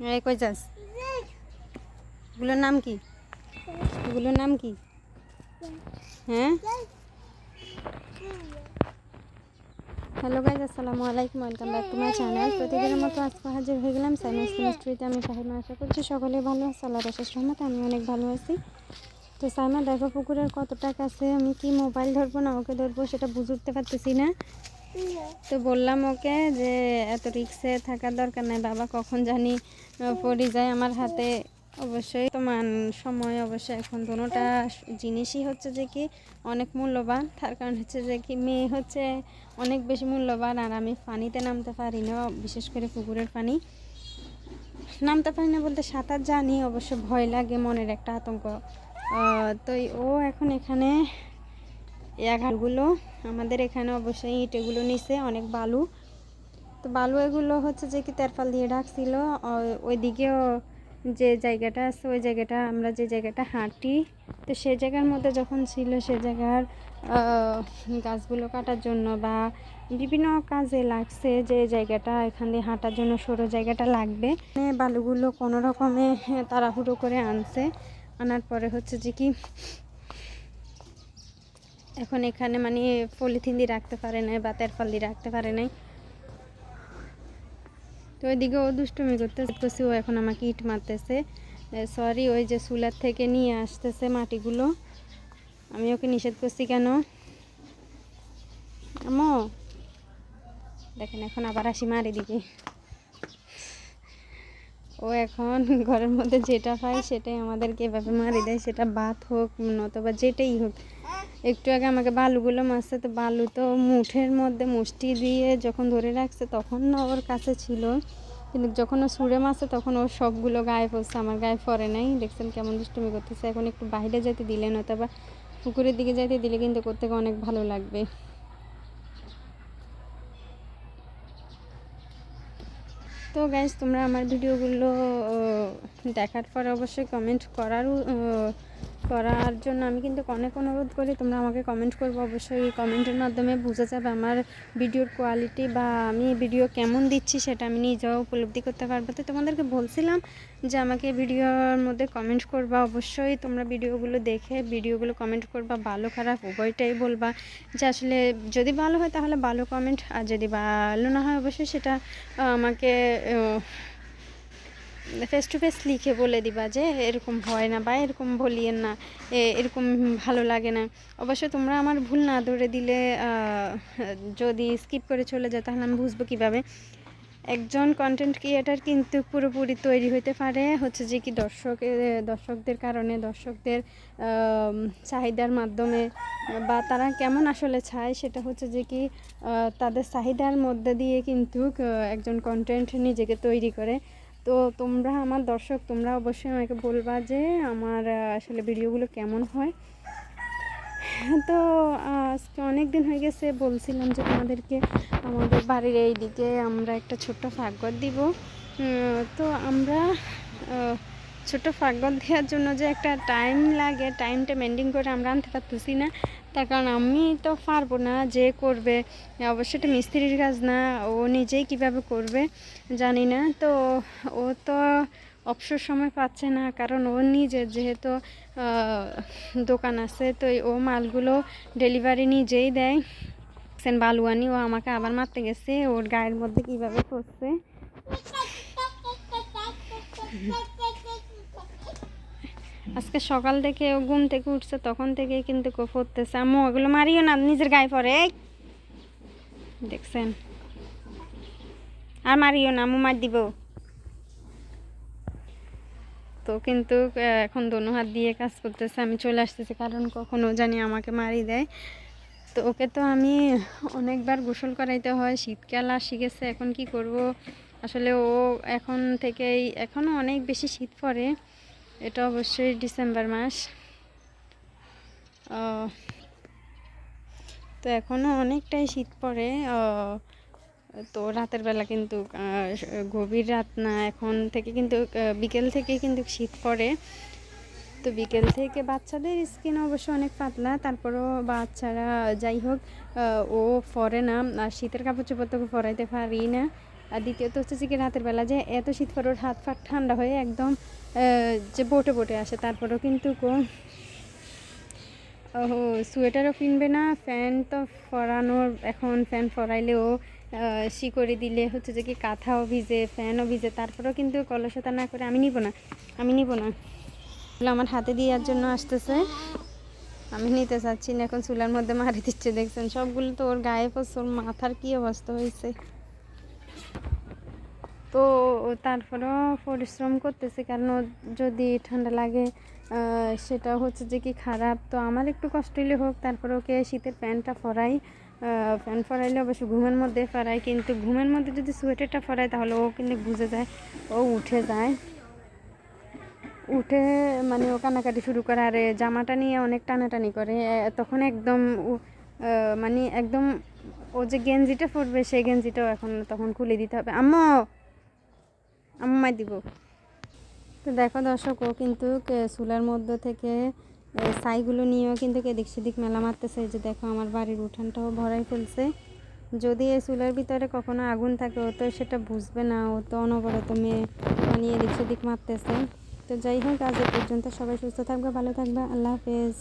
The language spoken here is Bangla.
এই কই যাস? এগুলোর নাম কি? এগুলোর নাম কি? হ্যাঁ, হ্যালো গাইজ, আসসালামু আলাইকুম, welcome back to my channel. প্রতিদিনের মতো আজকে হাজির হয়ে গেলাম সাইনাস কেমিস্ট্রিতে। আমি সাহিমা, আশা করছি সকলেই ভালো আছে। আল্লাহর অশেষ রহমতে আমি অনেক ভালো আছি। তো সাইমা দেখো পুকুরের কতটা কাছে, আমি কি মোবাইল ধরবো না ওকে ধরবো সেটা বুঝে উঠতে পারতেছি না। তো বললাম ওকে যে এত রিক্সে থাকার দরকার নাই বাবা, কখন জানি পড়ে যায় আমার হাতে। অবশ্যই তো সময় অবশ্যই এখন দুটোটা জিনিসই হচ্ছে যে কি অনেক মূল্যবান। তার কারণ হচ্ছে যে কি মেয়ে হচ্ছে অনেক বেশি মূল্যবান, আর আমি পানিতে নামতে পারি না, বিশেষ করে পুকুরের পানি নামতে পারি না বলতে সাঁতার জানি, অবশ্য ভয় লাগে, মনের একটা আতঙ্ক। তো ও এখন এখানে ঘাটগুলো আমাদের এখানে অবশ্যই ইটেগুলো নিচে অনেক বালু, তো বালু এগুলো হচ্ছে যে কি তেরপাল দিয়ে ঢাকছিল। ওইদিকেও যে জায়গাটা আছে ওই জায়গাটা আমরা যে জায়গাটা হাঁটি, তো সেই জায়গার মধ্যে যখন ছিল সে জায়গার গাছগুলো কাটার জন্য বা বিভিন্ন কাজে লাগছে, যে জায়গাটা এখান দিয়ে হাঁটার জন্য সরু জায়গাটা লাগবে, বালুগুলো কোনো রকমে তাড়াহুড়ো করে আনছে। আনার পরে হচ্ছে যে কি এখন এখানে মানে পলিথিন দিয়ে রাখতে পারে নাই বা তেরপাল দিয়ে রাখতে পারে নাই। তো ওইদিকে ও দুষ্টুমি করতেছে, ও এখন আমাকে ইট মারতেছে, সরি ওই যে চুলার থেকে নিয়ে আসতেছে মাটিগুলো। আমি ওকে নিষেধ করছি কেন আমো, দেখেন এখন আবার আসি মার এদিকে। ও এখন ঘরের মধ্যে যেটা পায় সেটাই আমাদেরকে এভাবে মারি দেয়, সেটা ভাত হোক নতবা যেটাই হোক। একটু আগে আমাকে বালুগুলো মারছে, তো বালু তো মুঠের মধ্যে মুষ্টি দিয়ে যখন ধরে রাখছে তখন না ওর কাছে ছিল, কিন্তু যখন ও ছুঁড়ে মারছে তখন ওর সবগুলো গায়ে পড়ছে, আমার গায়ে পড়ে নাই। দেখছেন কেমন দুষ্টুমি করতেছে। এখন একটু বাইরে যেতে দিলে নয়তো বা পুকুরের দিকে যেতে দিলে কিন্তু করতে অনেক ভালো লাগবে। তো গাইজ, তোমরা আমার ভিডিওগুলো দেখার পর অবশ্যই কমেন্ট করার জন্য আমি কিন্তু অনেক অনুরোধ করি। তোমরা আমাকে কমেন্ট করবো, অবশ্যই কমেন্টের মাধ্যমে বোঝা যাবে আমার ভিডিওর কোয়ালিটি বা আমি ভিডিও কেমন দিচ্ছি সেটা আমি নিজেও উপলব্ধি করতে পারবো। তো তোমাদেরকে বলছিলাম যে আমাকে ভিডিওর মধ্যে কমেন্ট করবা, অবশ্যই তোমরা ভিডিওগুলো দেখে ভিডিওগুলো কমেন্ট করবা, ভালো খারাপ উভয়টাই বলবা, যে আসলে যদি ভালো হয় তাহলে ভালো কমেন্ট, আর যদি ভালো না হয় অবশ্যই সেটা আমাকে ফেস টু ফেস লিখে বলে দিবা যে এরকম হয় না বা এরকম বলিয়েন না, এরকম ভালো লাগে না। অবশ্যই তোমরা আমার ভুল না ধরে দিলে, যদি স্কিপ করে চলে যায় তাহলে আমি বুঝবো কীভাবে। একজন কন্টেন্ট ক্রিয়েটার কিন্তু পুরোপুরি তৈরি হতে পারে হচ্ছে যে কি দর্শকদের কারণে, দর্শকদের চাহিদার মাধ্যমে, বা তারা কেমন আসলে চায় সেটা হচ্ছে যে কি তাদের চাহিদার মধ্যে দিয়ে কিন্তু একজন কন্টেন্ট নিজেকে তৈরি করে। তো তোমরা আমার দর্শক, তোমরা অবশ্যই আমাকে বলবা যে আমার আসলে ভিডিওগুলো কেমন হয়। তো আজকে অনেক দিন হয়ে গেছে, বলছিলাম যে তোমাদেরকে আমাদের বাড়ির এই দিকে আমরা একটা ছোট্ট ফাঁকঘর দিব। তো আমরা ছোট্ট ফাঁকঘর দেওয়ার জন্য যে একটা টাইম লাগে, টাইমটা মেনটেন করে আমরা আনতে পারতেছি না। তার কারণ আমি তো পারবো না, যে করবে অবশ্যই এটা মিস্ত্রির কাজ না, ও নিজেই কিভাবে করবে জানি না। তো ও তো অবসর সময় পাচ্ছে না, কারণ ও নিজের যেহেতু দোকান আছে, তো ও মালগুলো ডেলিভারি নিজেই দেয়। বালুয়ানি ও আমাকে আবার মারতে গেছে, ওর গায়ের মধ্যে কিভাবে পড়ছে। আজকে সকাল থেকে ও ঘুম থেকে উঠছে তখন থেকে কিন্তু পড়তেছে। আম্মু ওগুলো মারিও না, নিজের গায়ে পড়ে, দেখছেন, আর মারিও না, আম্মু মার দিব। তো কিন্তু এখন দোনো হাত দিয়ে কাজ করতেছে, আমি চলে আসতেছি কারণ কখনো জানি আমাকে মারি দেয়। তো ওকে তো আমি অনেকবার গোসল করাইতে হয়, শীতকাল আর শিখেছে, এখন কি করব আসলে। ও এখন থেকেই, এখনও অনেক বেশি শীত পড়ে, এটা অবশ্যই ডিসেম্বর মাস, তো এখনও অনেকটাই শীত পড়ে। তো রাতের বেলা কিন্তু গভীর রাত না, এখন থেকে কিন্তু বিকেল থেকে কিন্তু শীত পড়ে। তো বিকেল থেকে বাচ্চাদের স্কিন অবশ্য অনেক পাতলা, তারপরেও বাচ্চারা যাই হোক ও পরে না, আর শীতের কাপড় চোপড় তো পরাইতে পারি না। আর দ্বিতীয়ত হচ্ছে যে কি রাতের বেলা যে এত শীত পরে ওর হাত ফাট ঠান্ডা হয়ে একদম যে বটে বটে আসে, তারপরেও কিন্তু ও সোয়েটারও কিনবে না, ফ্যান তো ফরানোর, এখন ফ্যান ফরাইলেও শিকড়ি দিলে হচ্ছে যে কি কাঁথাও ভিজে ফ্যানও ভিজে, তারপরেও কিন্তু কলসতা না করে আমি নিব না, আমি নিব না। আমার হাতে দেওয়ার জন্য আসতেছে, আমি নিতে চাচ্ছি না। এখন চুলার মধ্যে মারি দিচ্ছে, দেখছেন সবগুলো তো ওর গায়ে পড়ছে, ওর মাথার কী অবস্থা হয়েছে। তো তারপরেও পরিশ্রম করতেছে, কারণ যদি ঠান্ডা লাগে সেটা হচ্ছে যে কি খারাপ। তো আমার একটু কষ্ট হলে হোক, তারপরে ওকে শীতের প্যান্টটা ফরাই, ফ্যান ফরাইলে অবশ্য ঘুমের মধ্যে ফরাই, কিন্তু ঘুমের মধ্যে যদি সোয়েটারটা ফরাই তাহলে ও কিন্তু বুঝে যায়, ও উঠে যায়, উঠে মানে ও কান্নাকাটি শুরু করে, আর জামাটা নিয়ে অনেক টানাটানি করে। তখন একদম মানে একদম ও যে গেঞ্জিটা পরবে সেই গেঞ্জিটাও এখন তখন খুলে দিতে হবে। আম্মু আম্মাই দিব। তো দেখো দর্শক, ও কিন্তু চুলার মধ্যে থেকে ছাইগুলো নিয়েও কিন্তু এদিক সেদিক মেলা মারতেছে। যে দেখো আমার বাড়ির উঠানটাও ভরাই ফেলছে। যদি এই চুলার ভিতরে কখনো আগুন থাকে ও তো সেটা বুঝবে না, ও তো অনবরত মেয়ে মানে এদিক সেদিক মারতেছে। তো যাই হোক, আজ এ পর্যন্ত। সবাই সুস্থ থাকবে, ভালো থাকবে, আল্লাহ হাফেজ।